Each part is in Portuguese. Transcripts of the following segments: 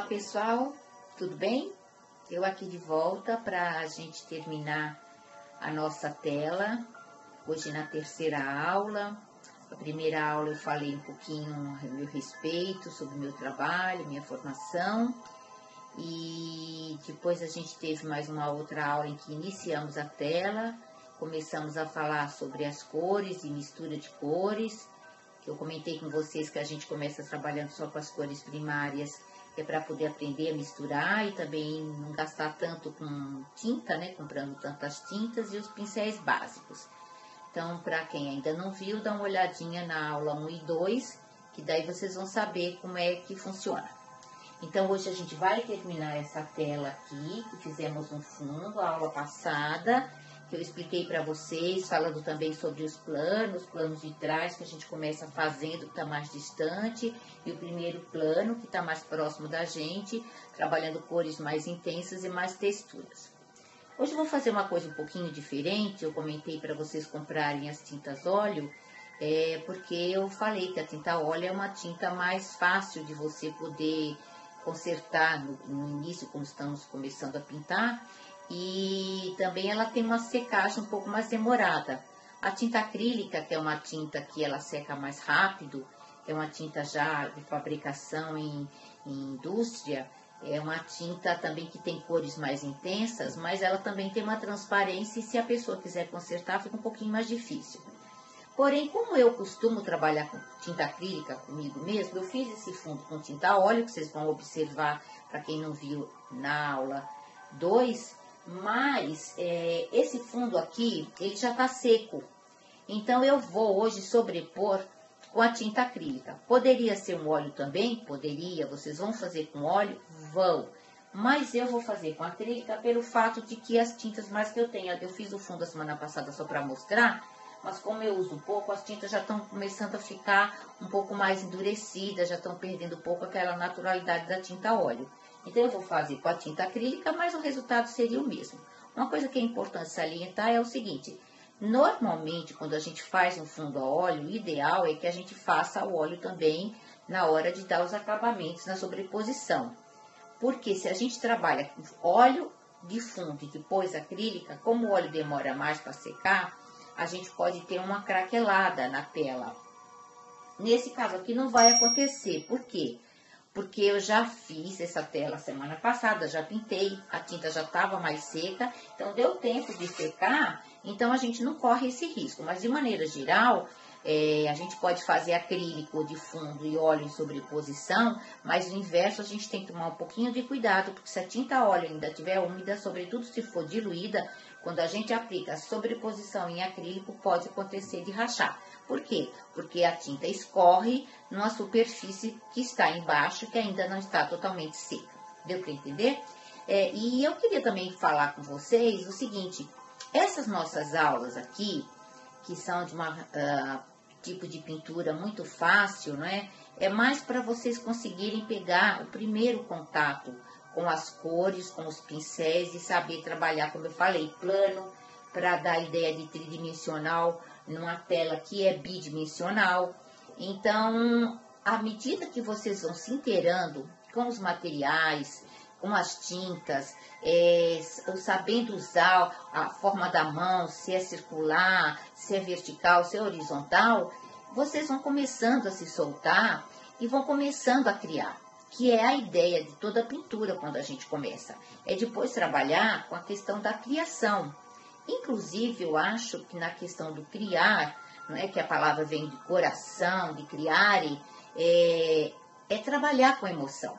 pessoal, tudo bem? Eu aqui de volta para a gente terminar a nossa tela, hoje na terceira aula. A primeira aula eu falei um pouquinho a meu respeito, sobre o meu trabalho, minha formação, e depois a gente teve mais uma outra aula em que iniciamos a tela, começamos a falar sobre as cores e mistura de cores, que eu comentei com vocês que a gente começa trabalhando só com as cores primárias, que é para poder aprender a misturar e também não gastar tanto com tinta, né, comprando tantas tintas, e os pincéis básicos. Então, para quem ainda não viu, dá uma olhadinha na aula 1 e 2, que daí vocês vão saber como é que funciona. Então, hoje a gente vai terminar essa tela aqui, que fizemos um fundo, a aula passada, que eu expliquei para vocês, falando também sobre os planos de trás, que a gente começa fazendo, que está mais distante, e o primeiro plano, que está mais próximo da gente, trabalhando cores mais intensas e mais texturas. Hoje eu vou fazer uma coisa um pouquinho diferente, eu comentei para vocês comprarem as tintas óleo, porque eu falei que a tinta óleo é uma tinta mais fácil de você poder consertar no início, como estamos começando a pintar, e também ela tem uma secagem um pouco mais demorada. A tinta acrílica, que é uma tinta que ela seca mais rápido, é uma tinta já de fabricação em indústria, é uma tinta também que tem cores mais intensas, mas ela também tem uma transparência e se a pessoa quiser consertar fica um pouquinho mais difícil. Porém, como eu costumo trabalhar com tinta acrílica comigo mesmo, eu fiz esse fundo com tinta óleo, que vocês vão observar, para quem não viu, na aula 2, mas esse fundo aqui, ele já está seco. Então, eu vou hoje sobrepor com a tinta acrílica. Poderia ser um óleo também? Poderia. Vocês vão fazer com óleo? Vão. Mas eu vou fazer com acrílica pelo fato de que as tintas mais que eu tenho, eu fiz o fundo a semana passada só para mostrar, mas como eu uso pouco, as tintas já estão começando a ficar um pouco mais endurecidas, já estão perdendo um pouco aquela naturalidade da tinta óleo. Então, eu vou fazer com a tinta acrílica, mas o resultado seria o mesmo. Uma coisa que é importante salientar é o seguinte: normalmente, quando a gente faz um fundo a óleo, o ideal é que a gente faça o óleo também na hora de dar os acabamentos na sobreposição. Porque se a gente trabalha com óleo de fundo e depois acrílica, como o óleo demora mais para secar, a gente pode ter uma craquelada na tela. Nesse caso aqui não vai acontecer. Por quê? Porque eu já fiz essa tela semana passada, já pintei, a tinta já estava mais seca, então deu tempo de secar, então a gente não corre esse risco. Mas de maneira geral, a gente pode fazer acrílico de fundo e óleo em sobreposição, mas no inverso a gente tem que tomar um pouquinho de cuidado, porque se a tinta óleo ainda estiver úmida, sobretudo se for diluída, quando a gente aplica a sobreposição em acrílico, pode acontecer de rachar. Por quê? Porque a tinta escorre numa superfície que está embaixo, que ainda não está totalmente seca. Deu para entender? E eu queria também falar com vocês o seguinte: essas nossas aulas aqui, que são de uma tipo de pintura muito fácil, não é? É mais para vocês conseguirem pegar o primeiro contato com as cores, com os pincéis e saber trabalhar, como eu falei, plano, para dar a ideia de tridimensional numa tela que é bidimensional. Então, à medida que vocês vão se inteirando com os materiais, com as tintas, sabendo usar a forma da mão, se é circular, se é vertical, se é horizontal, vocês vão começando a se soltar e vão começando a criar, que é a ideia de toda pintura quando a gente começa. É depois trabalhar com a questão da criação. Inclusive, eu acho que na questão do criar, não é que a palavra vem de coração, de criare, é trabalhar com emoção.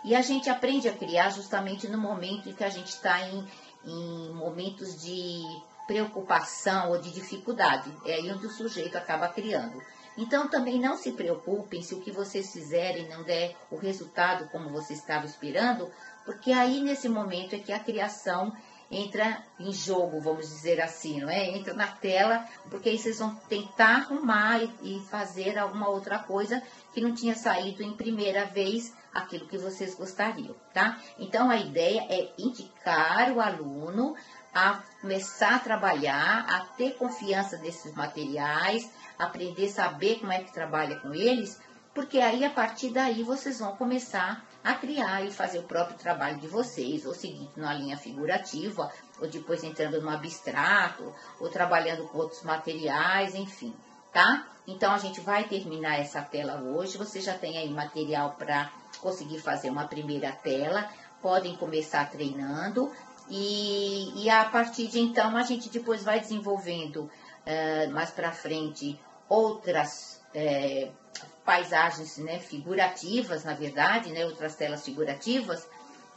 E a gente aprende a criar justamente no momento em que a gente está em momentos de preocupação ou de dificuldade. É aí onde o sujeito acaba criando. Então, também não se preocupem se o que vocês fizerem não der o resultado como você estava esperando, porque aí, nesse momento, é que a criação entra em jogo, vamos dizer assim, não é? Entra na tela, porque aí vocês vão tentar arrumar e fazer alguma outra coisa que não tinha saído em primeira vez aquilo que vocês gostariam, tá? Então, a ideia é indicar o aluno a começar a trabalhar, a ter confiança desses materiais, aprender a saber como é que trabalha com eles, porque aí a partir daí vocês vão começar a criar e fazer o próprio trabalho de vocês, ou seguindo numa linha figurativa, ou depois entrando no abstrato, ou trabalhando com outros materiais, enfim, tá? Então a gente vai terminar essa tela hoje, você já tem aí material para conseguir fazer uma primeira tela, podem começar treinando, e a partir de então a gente depois vai desenvolvendo mais para frente outras paisagens, né, figurativas, na verdade, né, outras telas figurativas,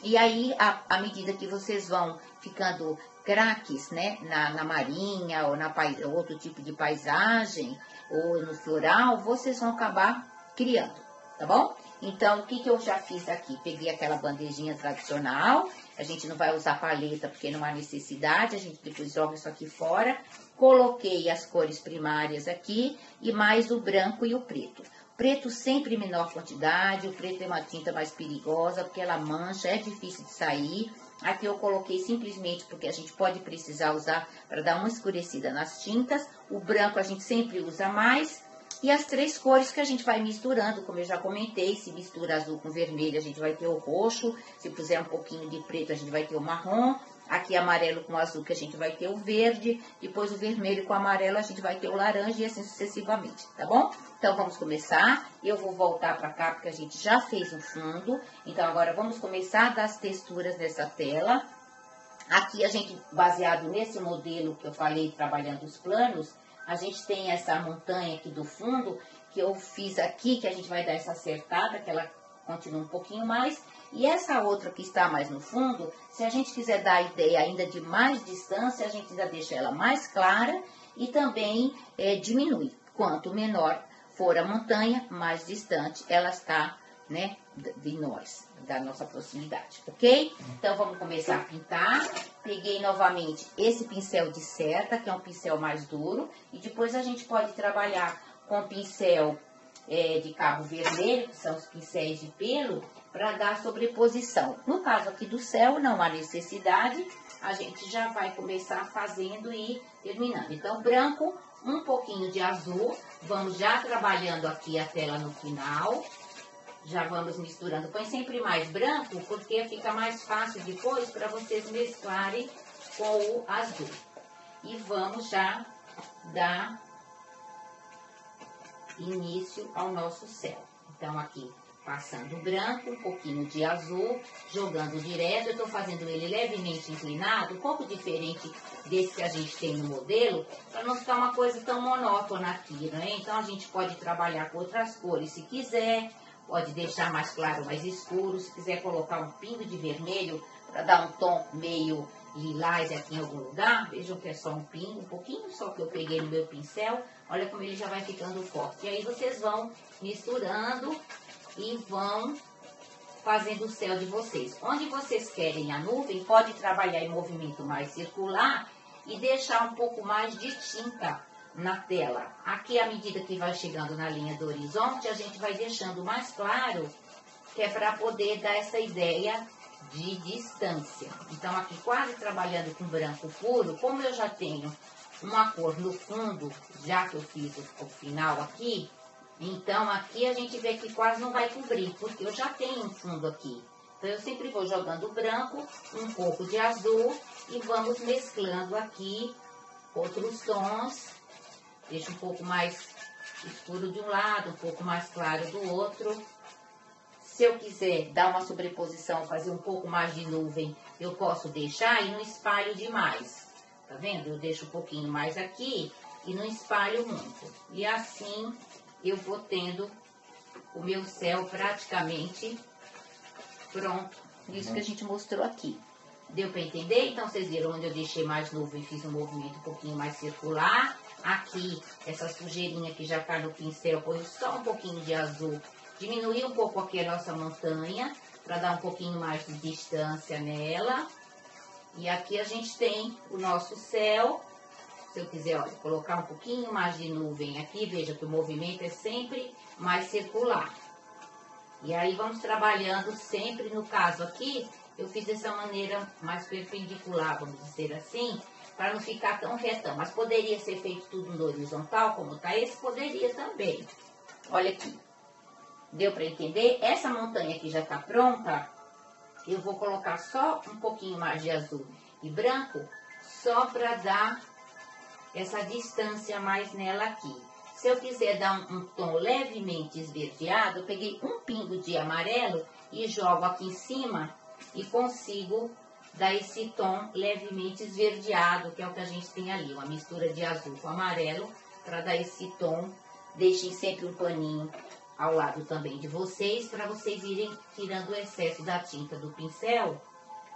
e aí, à medida que vocês vão ficando craques, né, na marinha, ou outro tipo de paisagem, ou no floral, vocês vão acabar criando, tá bom? Então, o que eu já fiz aqui? Peguei aquela bandejinha tradicional, a gente não vai usar paleta porque não há necessidade, a gente depois joga isso aqui fora. Coloquei as cores primárias aqui e mais o branco e o preto. Preto sempre em menor quantidade, o preto é uma tinta mais perigosa porque ela mancha, é difícil de sair. Aqui eu coloquei simplesmente porque a gente pode precisar usar para dar uma escurecida nas tintas. O branco a gente sempre usa mais. E as três cores que a gente vai misturando, como eu já comentei, se mistura azul com vermelho, a gente vai ter o roxo. Se puser um pouquinho de preto, a gente vai ter o marrom. Aqui amarelo com azul, que a gente vai ter o verde. Depois o vermelho com amarelo, a gente vai ter o laranja e assim sucessivamente, tá bom? Então vamos começar. Eu vou voltar para cá, porque a gente já fez o fundo. Então agora vamos começar das texturas dessa tela. Aqui a gente, baseado nesse modelo que eu falei, trabalhando os planos, a gente tem essa montanha aqui do fundo, que eu fiz aqui, que a gente vai dar essa acertada, que ela continua um pouquinho mais. E essa outra que está mais no fundo, se a gente quiser dar a ideia ainda de mais distância, a gente ainda deixa ela mais clara e também diminui. Quanto menor for a montanha, mais distante ela está, né, de nós, da nossa proximidade, ok? Então vamos começar a pintar. Peguei novamente esse pincel de seta, que é um pincel mais duro, e depois a gente pode trabalhar com pincel de cabo vermelho, que são os pincéis de pelo, para dar sobreposição. No caso aqui do céu, não há necessidade, a gente já vai começar fazendo e terminando. Então, branco, um pouquinho de azul, vamos já trabalhando aqui a tela no final. Já vamos misturando. Põe sempre mais branco, porque fica mais fácil depois para vocês mesclarem com o azul. E vamos já dar início ao nosso céu. Então, aqui, passando branco, um pouquinho de azul, jogando direto. Eu estou fazendo ele levemente inclinado, um pouco diferente desse que a gente tem no modelo, para não ficar uma coisa tão monótona aqui, né? Então, a gente pode trabalhar com outras cores se quiser. Pode deixar mais claro, mais escuro. Se quiser colocar um pingo de vermelho para dar um tom meio lilás aqui em algum lugar, vejam que é só um pingo, um pouquinho só que eu peguei no meu pincel. Olha como ele já vai ficando forte. E aí vocês vão misturando e vão fazendo o céu de vocês. Onde vocês querem a nuvem, pode trabalhar em movimento mais circular e deixar um pouco mais de tinta na tela. Aqui, à medida que vai chegando na linha do horizonte, a gente vai deixando mais claro, que é para poder dar essa ideia de distância. Então, aqui quase trabalhando com branco puro, como eu já tenho uma cor no fundo, já que eu fiz o final aqui, então aqui a gente vê que quase não vai cobrir, porque eu já tenho um fundo aqui. Então, eu sempre vou jogando branco, um pouco de azul e vamos mesclando aqui outros tons. Deixa um pouco mais escuro de um lado, um pouco mais claro do outro. Se eu quiser dar uma sobreposição, fazer um pouco mais de nuvem, eu posso deixar e não espalho demais. Tá vendo? Eu deixo um pouquinho mais aqui e não espalho muito. E assim eu vou tendo o meu céu praticamente pronto. Isso que a gente mostrou aqui. Deu para entender? Então, vocês viram onde eu deixei mais nuvem e fiz um movimento um pouquinho mais circular. Aqui, essa sujeirinha que já tá no pincel, põe só um pouquinho de azul. Diminuir um pouco aqui a nossa montanha, para dar um pouquinho mais de distância nela. E aqui a gente tem o nosso céu. Se eu quiser, olha, colocar um pouquinho mais de nuvem aqui, veja que o movimento é sempre mais circular. E aí vamos trabalhando sempre, no caso aqui, eu fiz dessa maneira mais perpendicular, vamos dizer assim, para não ficar tão retão. Mas poderia ser feito tudo no horizontal, como tá esse, poderia também. Olha aqui. Deu para entender? Essa montanha que já tá pronta, eu vou colocar só um pouquinho mais de azul e branco, só para dar essa distância mais nela aqui. Se eu quiser dar um tom levemente esverdeado, eu peguei um pingo de amarelo e jogo aqui em cima e consigo dar esse tom levemente esverdeado, que é o que a gente tem ali, uma mistura de azul com amarelo, para dar esse tom. Deixem sempre um paninho ao lado também de vocês, para vocês irem tirando o excesso da tinta do pincel,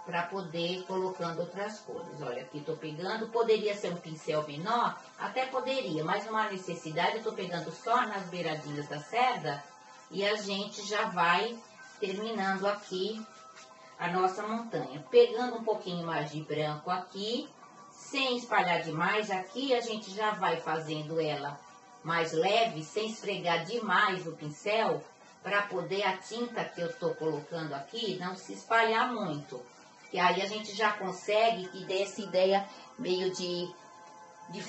para poder ir colocando outras cores. Olha, aqui tô pegando, poderia ser um pincel menor, até poderia, mas não há necessidade, eu tô pegando só nas beiradinhas da cerda, e a gente já vai terminando aqui a nossa montanha. Pegando um pouquinho mais de branco aqui, sem espalhar demais, aqui a gente já vai fazendo ela mais leve, sem esfregar demais o pincel, para poder a tinta que eu tô colocando aqui não se espalhar muito. E aí a gente já consegue que dê essa ideia meio de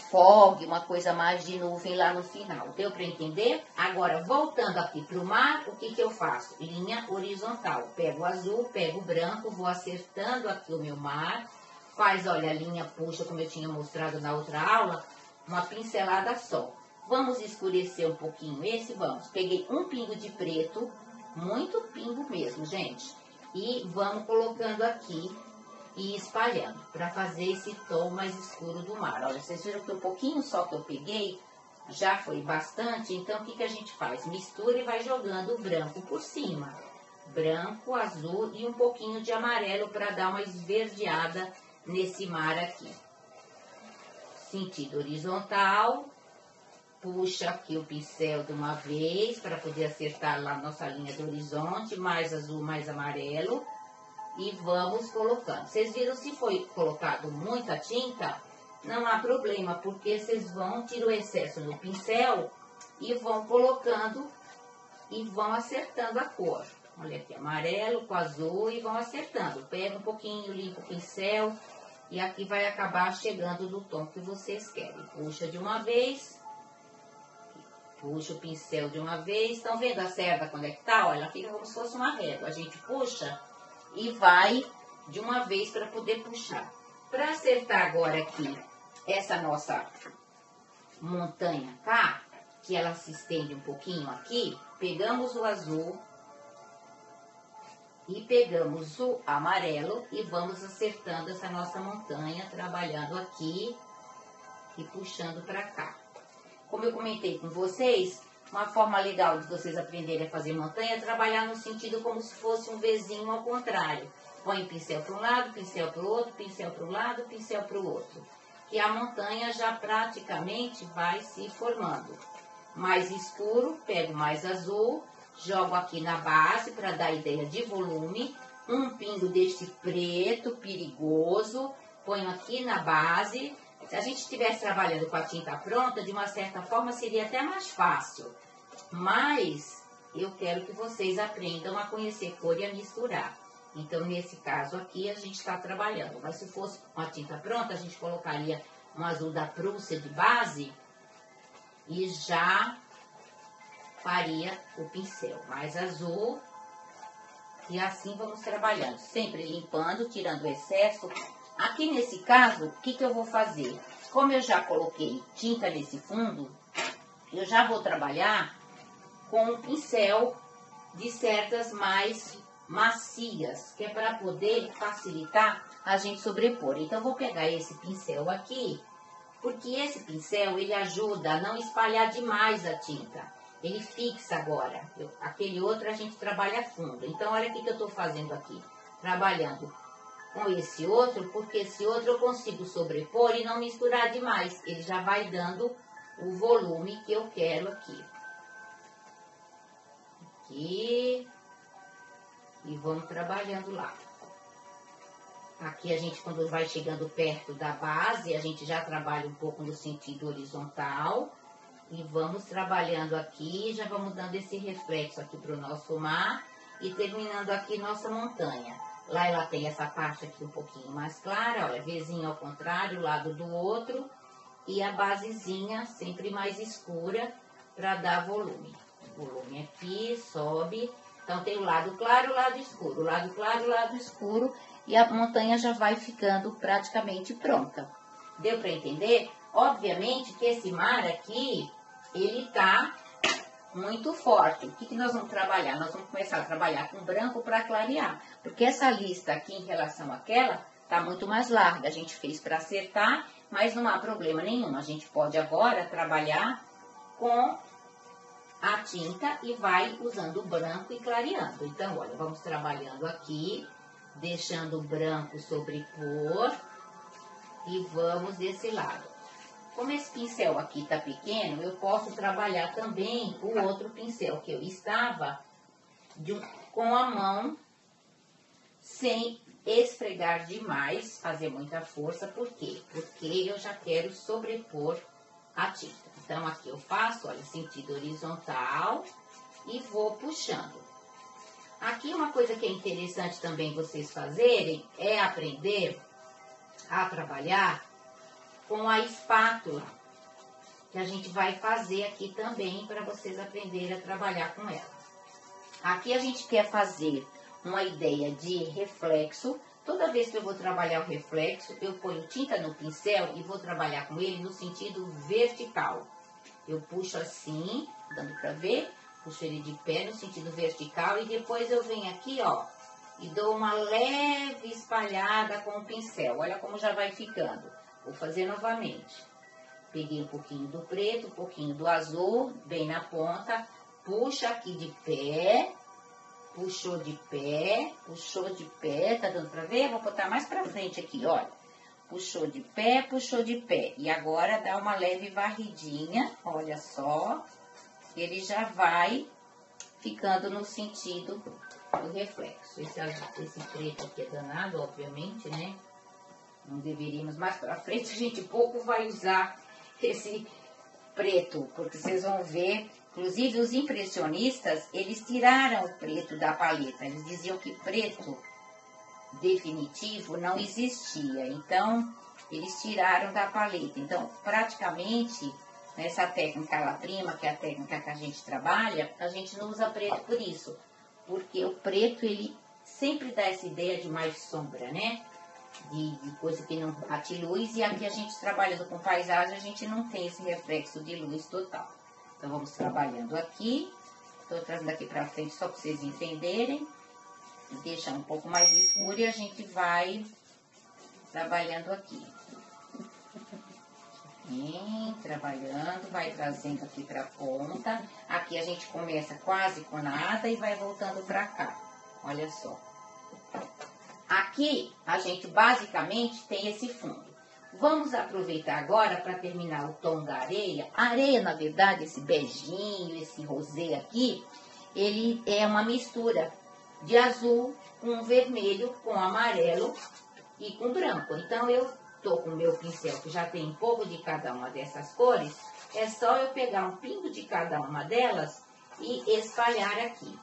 fog, uma coisa mais de nuvem lá no final. Deu para entender? Agora, voltando aqui para o mar, o que eu faço? Linha horizontal. Pego o azul, pego o branco, vou acertando aqui o meu mar. Faz, olha, a linha puxa, como eu tinha mostrado na outra aula, uma pincelada só. Vamos escurecer um pouquinho esse? Vamos. Peguei um pingo de preto, muito pingo mesmo, gente. E vamos colocando aqui e espalhando, para fazer esse tom mais escuro do mar. Olha, vocês viram que um pouquinho só que eu peguei, já foi bastante, então o que a gente faz? Mistura e vai jogando o branco por cima. Branco, azul e um pouquinho de amarelo para dar uma esverdeada nesse mar aqui. Sentido horizontal, puxa aqui o pincel de uma vez, para poder acertar lá a nossa linha do horizonte, mais azul, mais amarelo. E vamos colocando. Vocês viram, se foi colocado muita tinta, não há problema, porque vocês vão tirar o excesso no pincel e vão colocando e vão acertando a cor. Olha aqui, amarelo com azul e vão acertando. Pega um pouquinho, limpa o pincel e aqui vai acabar chegando no tom que vocês querem. Puxa de uma vez, puxa o pincel de uma vez. Estão vendo a cerda quando é que tá? Olha, ela fica como se fosse uma régua. A gente puxa e vai de uma vez para poder puxar. Para acertar agora aqui essa nossa montanha, tá? Que ela se estende um pouquinho aqui, pegamos o azul e pegamos o amarelo e vamos acertando essa nossa montanha, trabalhando aqui e puxando para cá. Como eu comentei com vocês, uma forma legal de vocês aprenderem a fazer montanha é trabalhar no sentido como se fosse um Vzinho ao contrário. Põe pincel para um lado, pincel para o outro, pincel para um lado, pincel para o outro. Que a montanha já praticamente vai se formando. Mais escuro, pego mais azul, jogo aqui na base para dar ideia de volume. Um pingo desse preto perigoso, ponho aqui na base. Se a gente estivesse trabalhando com a tinta pronta, de uma certa forma seria até mais fácil. Mas eu quero que vocês aprendam a conhecer cor e a misturar. Então, nesse caso aqui, a gente está trabalhando. Mas se fosse com a tinta pronta, a gente colocaria um azul da Prússia de base e já faria o pincel mais azul. E assim vamos trabalhando, sempre limpando, tirando o excesso. Aqui nesse caso, o que eu vou fazer? Como eu já coloquei tinta nesse fundo, eu já vou trabalhar com um pincel de cerdas mais macias, que é para poder facilitar a gente sobrepor. Então, eu vou pegar esse pincel aqui, porque esse pincel, ele ajuda a não espalhar demais a tinta. Ele fixa agora. Aquele outro a gente trabalha fundo. Então, olha o que eu estou fazendo aqui. Trabalhando com esse outro, porque esse outro eu consigo sobrepor e não misturar demais. Ele já vai dando o volume que eu quero aqui. Aqui. E vamos trabalhando lá. Aqui a gente, quando vai chegando perto da base, a gente já trabalha um pouco no sentido horizontal. E vamos trabalhando aqui, já vamos dando esse reflexo aqui para o nosso mar. E terminando aqui nossa montanha. Lá ela tem essa parte aqui um pouquinho mais clara, olha, Vzinho ao contrário, lado do outro. E a basezinha sempre mais escura para dar volume. volume aqui, sobe. Então tem o lado claro, o lado escuro, o lado claro, o lado escuro, e a montanha já vai ficando praticamente pronta. Deu para entender? Obviamente que esse mar aqui, ele tá muito forte. O que nós vamos trabalhar? Nós vamos começar a trabalhar com branco para clarear, porque essa lista aqui em relação àquela tá muito mais larga. A gente fez para acertar, mas não há problema nenhum. A gente pode agora trabalhar com a tinta e vai usando o branco e clareando. Então, olha, vamos trabalhando aqui, deixando o branco sobrepor e vamos desse lado. Como esse pincel aqui tá pequeno, eu posso trabalhar também o outro pincel que eu estava com a mão, sem esfregar demais, fazer muita força. Por quê? Porque eu já quero sobrepor a tinta. Então, aqui eu faço, olha, sentido horizontal e vou puxando. Aqui uma coisa que é interessante também vocês fazerem é aprender a trabalhar com a espátula, que a gente vai fazer aqui também para vocês aprenderem a trabalhar com ela. Aqui a gente quer fazer uma ideia de reflexo. Toda vez que eu vou trabalhar o reflexo, eu ponho tinta no pincel e vou trabalhar com ele no sentido vertical. Eu puxo assim, dando para ver, puxo ele de pé no sentido vertical e depois eu venho aqui, ó, e dou uma leve espalhada com o pincel. Olha como já vai ficando. Vou fazer novamente. Peguei um pouquinho do preto, um pouquinho do azul, bem na ponta, puxa aqui de pé, puxou de pé, tá dando pra ver? Vou botar mais pra frente aqui, olha. Puxou de pé, puxou de pé. E agora dá uma leve varridinha, olha só. Ele já vai ficando no sentido do reflexo. Esse preto aqui é danado, obviamente, né? Não deveríamos, mais pra frente a gente pouco vai usar esse preto, porque vocês vão ver, inclusive os impressionistas, eles tiraram o preto da paleta. Eles diziam que preto definitivo não existia, então eles tiraram da paleta. Então, praticamente, nessa técnica La Prima, que é a técnica que a gente trabalha, a gente não usa preto por isso, porque o preto, ele sempre dá essa ideia de mais sombra, né? De coisa que não bate luz, e aqui a gente trabalhando com paisagem, a gente não tem esse reflexo de luz total. Então, vamos trabalhando aqui, estou trazendo aqui para frente só para vocês entenderem, deixar um pouco mais escuro e a gente vai trabalhando aqui. Trabalhando, vai trazendo aqui para a ponta. Aqui a gente começa quase com nada e vai voltando para cá, olha só. Aqui, a gente basicamente tem esse fundo. Vamos aproveitar agora para terminar o tom da areia. A areia, na verdade, esse beijinho, esse rosé aqui, ele é uma mistura de azul com vermelho, com amarelo e com branco. Então, eu tô com o meu pincel, que já tem um pouco de cada uma dessas cores. É só eu pegar um pingo de cada uma delas e espalhar aqui.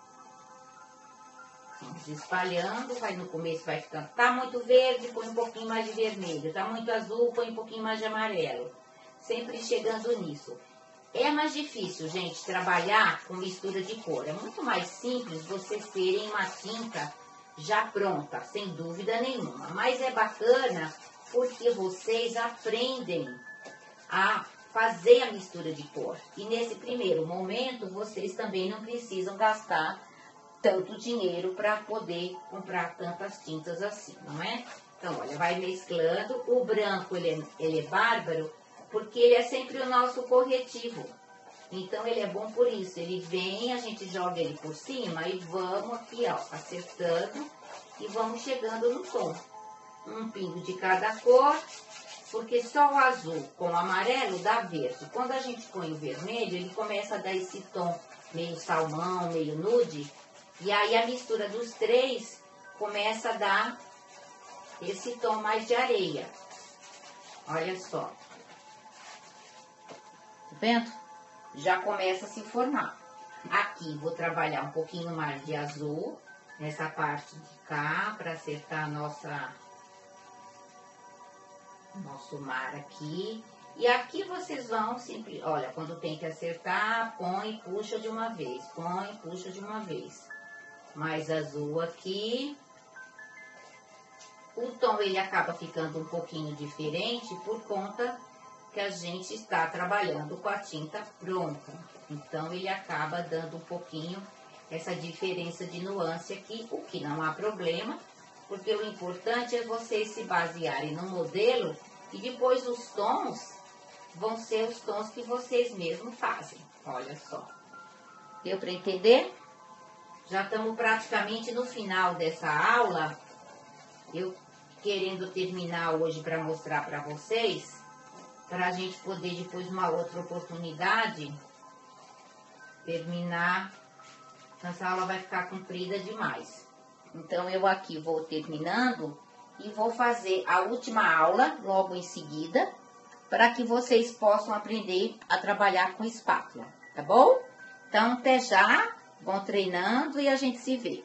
Vamos espalhando, no começo vai ficando, tá muito verde, põe um pouquinho mais de vermelho, tá muito azul, põe um pouquinho mais de amarelo. Sempre chegando nisso. É mais difícil, gente, trabalhar com mistura de cor. É muito mais simples vocês terem uma tinta já pronta, sem dúvida nenhuma. Mas é bacana porque vocês aprendem a fazer a mistura de cor. E nesse primeiro momento, vocês também não precisam gastar tanto dinheiro para poder comprar tantas tintas assim, não é? Então, olha, vai mesclando. O branco, ele é bárbaro, porque ele é sempre o nosso corretivo. Então, ele é bom por isso. Ele vem, a gente joga ele por cima e vamos aqui, ó, acertando e vamos chegando no tom. Um pingo de cada cor, porque só o azul com o amarelo dá verde. Quando a gente põe o vermelho, ele começa a dar esse tom meio salmão, meio nude. E aí a mistura dos três começa a dar esse tom mais de areia. Olha só. Tá vendo? Já começa a se formar. Aqui vou trabalhar um pouquinho mais de azul nessa parte de cá para acertar nosso mar aqui. E aqui vocês vão sempre, olha, quando tem que acertar, põe e puxa de uma vez, põe e puxa de uma vez. Mais azul aqui. O tom ele acaba ficando um pouquinho diferente por conta que a gente está trabalhando com a tinta pronta. Então, ele acaba dando um pouquinho essa diferença de nuance aqui, o que não há problema, porque o importante é vocês se basearem no modelo e depois os tons vão ser os tons que vocês mesmos fazem. Olha só. Deu para entender? Já estamos praticamente no final dessa aula. Eu querendo terminar hoje para mostrar para vocês, para a gente poder depois, uma outra oportunidade, terminar. Essa aula vai ficar comprida demais. Então, eu aqui vou terminando e vou fazer a última aula logo em seguida, para que vocês possam aprender a trabalhar com espátula, tá bom? Então, até já, vão treinando e a gente se vê.